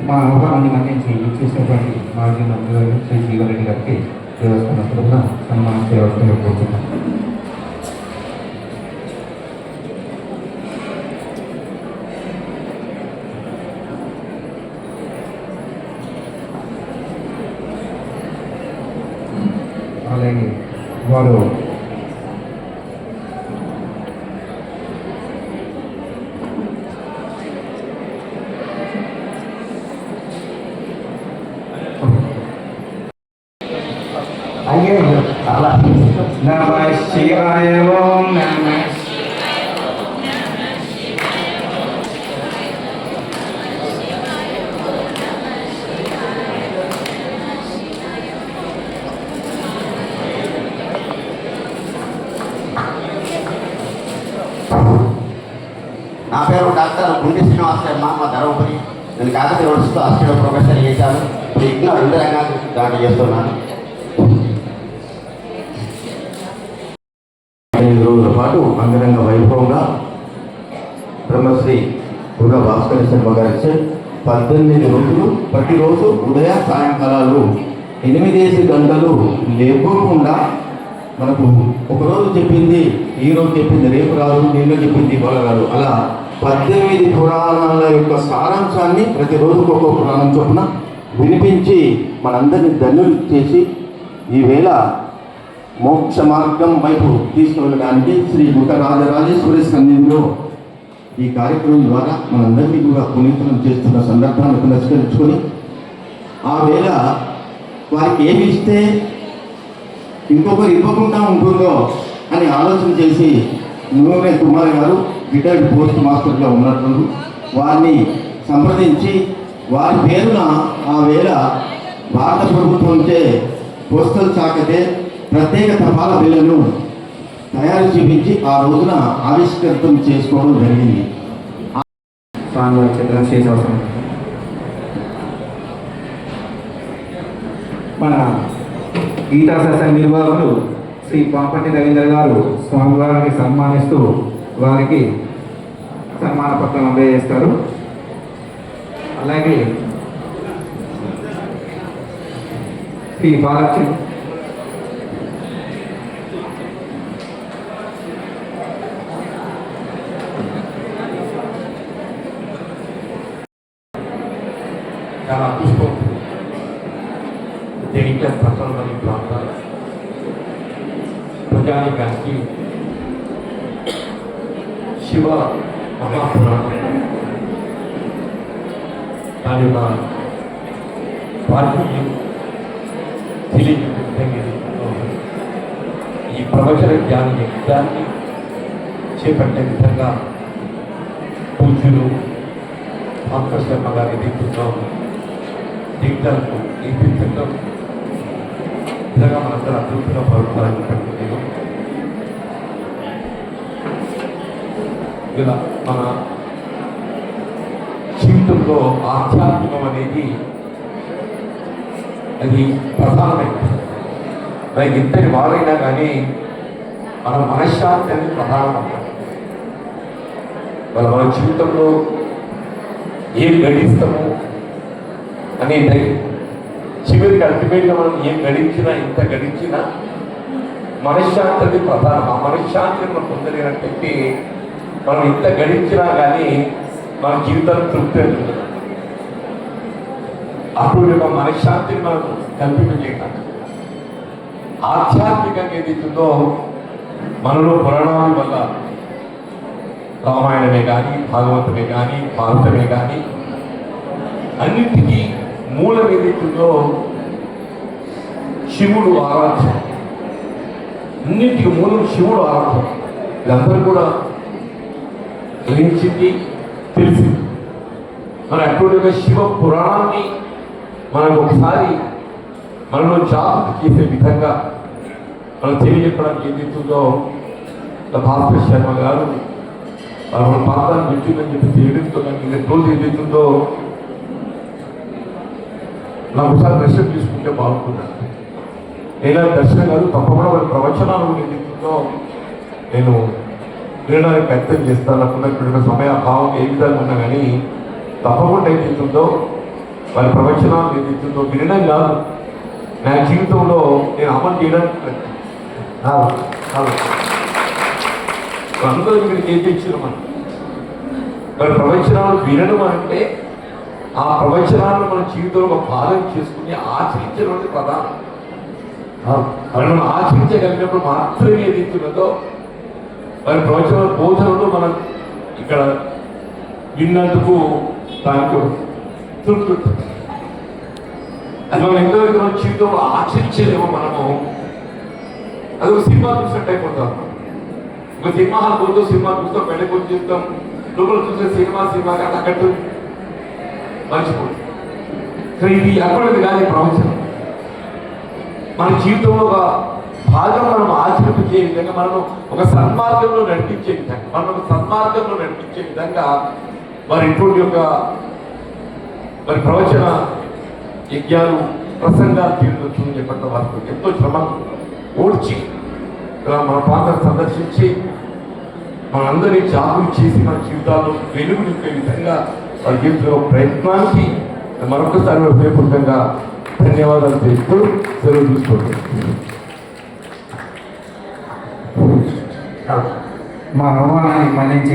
మా ఆహ్వానాన్ని మన్నించి చేసినటువంటి మాజీ మంత్రి గారు శ్రీ జీవన్ రెడ్డి గారికి దేవస్థానం తరఫున సన్మానం చేయవలసిందిగా కోరుతున్నాం. అలాగే వారు నమః శివాయ ఓం నమః నా పేరు డాక్టర్ గుండె శ్రీనివాస శర్మ, మా ధర్మపురి. నేను కాకతీయ యూనివర్సిటీలో అసిస్టెంట్ ప్రొఫెసర్ చేశాను. ఇంకా 2 రంగాలు దాడి చేస్తున్నాను. 5 రోజుల పాటు అంగరంగ వైభవంగా బ్రహ్మశ్రీ గుణ భాస్కర శర్మ గారిచే 18 రోజులు ప్రతిరోజు ఉదయ సాయంకాలాలు 8 గంటలు లేకోకుండా మనకు ఒకరోజు చెప్పింది ఈరోజు చెప్పింది రేపు రాదు, నిన్న చెప్పింది ఇవాళ రాదు, అలా 18 పురాణాల యొక్క సారాంశాన్ని ప్రతిరోజు ఒక్కొక్క పురాణం చొప్పున వినిపించి మనందరినీ ధన్యులు చేసి ఈవేళ మోక్ష మార్గం వైపు తీసుకువెళ్ళడానికి శ్రీ గుట్ట రాజరాజేశ్వరి సన్నిధిలో ఈ కార్యక్రమం ద్వారా మనందరినీ కూడా పునీతులను చేస్తున్న సందర్భాన్ని పురస్కరించుకొని ఆ వేళ వారికి ఏమి ఇస్తే ఇంకొకరు ఇవ్వకుండా ఉంటుందో అని ఆలోచన చేసి నూనె కుమార్ గారు రిటైర్డ్ పోస్ట్ మాస్టర్గా ఉన్నట్లు వారిని సంప్రదించి వారి పేరున ఆ వేళ భారత ప్రభుత్వంచే పోస్టల్ శాఖతే ప్రత్యేక తపాలా బిల్లును తయారు చేయించి ఆ రోజున ఆవిష్కృతం చేసుకోవడం జరిగింది. స్వామివారి చిత్రం చేసేవసరం మన గీతా శాస్త్ర నిర్వాహకులు శ్రీ పాపటి రవీంద్ర గారు స్వామివారిని సన్మానిస్తూ వారికి సన్మాన పత్రం అందజేస్తారు. అలాగే శ్రీ బాలకృష్ణ చాలా అదృష్టం జగిత్యాల పట్టణంలోని ప్రాంతాలు ప్రజానికానికి శివ మహాపురాణం దాని యొక్క ప్రాచుర్యం తెలియజేయడం ఈ ప్రవచన జ్ఞాన యజ్ఞాన్ని చేపట్టే విధంగా పూజ్యులు భాస్కర శర్మ గారి నేతృత్వం జీవితాలకు నేర్పించడం నిజంగా మనందరూ అభివృద్ధిగా భావించాలని అనుకుంటున్నాను. ఇలా మన జీవితంలో ఆధ్యాత్మికం అనేది అది ప్రధానమైనది. మనకి ఇంతటి వారైనా కానీ మన మనశ్శాంతి అనేది ప్రధానమైనది. మన జీవితంలో ఏం గడిస్తాము అనేది చివరికి అల్టిమేట్గా మనం ఏం గడించినా ఇంత గడించినా మనశ్శాంతి అనేది ప్రధానం. ఆ మనశ్శాంతిని మనం పొందలేనట్టు మనం ఇంత గడించినా కానీ మన జీవితానికి తృప్తి అవుతుంది. అప్పుడు యొక్క మనశ్శాంతిని మనం కల్పించలేక ఆధ్యాత్మికంగా ఏదైతుందో మనలో పురాణాల వల్ల రామాయణమే కానీ భాగవతమే కానీ భారతమే కానీ అన్నింటికీ మూలం ఏదైతుందో శివుడు ఆరాధన. అన్నింటికి మూలం శివుడు ఆరాధన. ఇదందరూ కూడా గ్రహించింది, తెలిసింది. మన అటువంటి శివ పురాణాన్ని మనం ఒకసారి మనలో జాగ్రత్త చేసే విధంగా మనం తెలియజెప్పడానికి ఏదైతుందో భాస్కర శర్మ గారు మన ప్రాంతాన్ని వచ్చిందని చెప్పి తెలియడంతో నాకు రోజు ఏదైతుందో నాకు ఒకసారి దర్శనం తీసుకుంటే బాగుంటున్నాను. నేను దర్శనం కాదు తప్పకుండా వారి ప్రవచనాలు ఏదైతుందో నేను వినడానికి ప్రయత్నం చేస్తాను. అనుకున్నటువంటి సమయ భావం ఏ విధంగా ఉన్నా కానీ తప్పకుండా ఏదైతుందో వారి ప్రవచనాలు ఏదైతుందో వినడం కాదు, నా జీవితంలో నేను అమలు చేయడానికి అందరూ ఇక్కడికి ఏం తెచ్చిన మనం మరి ప్రవచనాలు వినడం అంటే ఆ ప్రవచనాలను మన జీవితంలో పాలన చేసుకుని ఆచరించడం అనేది ప్రధానం. మరి మనం ఆచరించగలిగినప్పుడు మాత్రమే ఏదైతున్నదో మరి ప్రవచన బోధనలు మనం ఇక్కడ విన్నందుకు దానికి తృప్తి ఉంటుంది. అది మనం ఎంతవరకు మన జీవితంలో ఆచరించలేమో మనము అది ఒక సినిమా చూసినట్టు అయిపోతాం. ఒక సినిమా హాల్ పోతూ సినిమా చూస్తాం, వెళ్ళిపోయి చూస్తాం, లోపల చూసే సినిమా అక్కట్టు మర్చిపోతుంది. కానీ ఇది అక్కడది కాదు ఈ ప్రవచనం. మన జీవితంలో ఒక భాగం మనం ఆచరించే విధంగా మనము ఒక సన్మార్గంలో నడిపించే విధంగా మరి ఇటువంటి యొక్క మరి ప్రవచన యజ్ఞాలు ప్రసంగాలు తీరుతుందని చెప్పండి. వారికి ఎంతో శ్రమ ఓడ్చి మన ప్రాంతాన్ని సందర్శించి మనందరినీ జాగృతి చేసి మన జీవితాల్లో వెలుగు నింపే విధంగా వారి జీవితంలో ప్రయత్నానికి మరొకసారి హృదయపూర్వకంగా ధన్యవాదాలు తెలుపుతూ సెలవు చూసుకోండి. మా అవమానాన్ని మన్నించి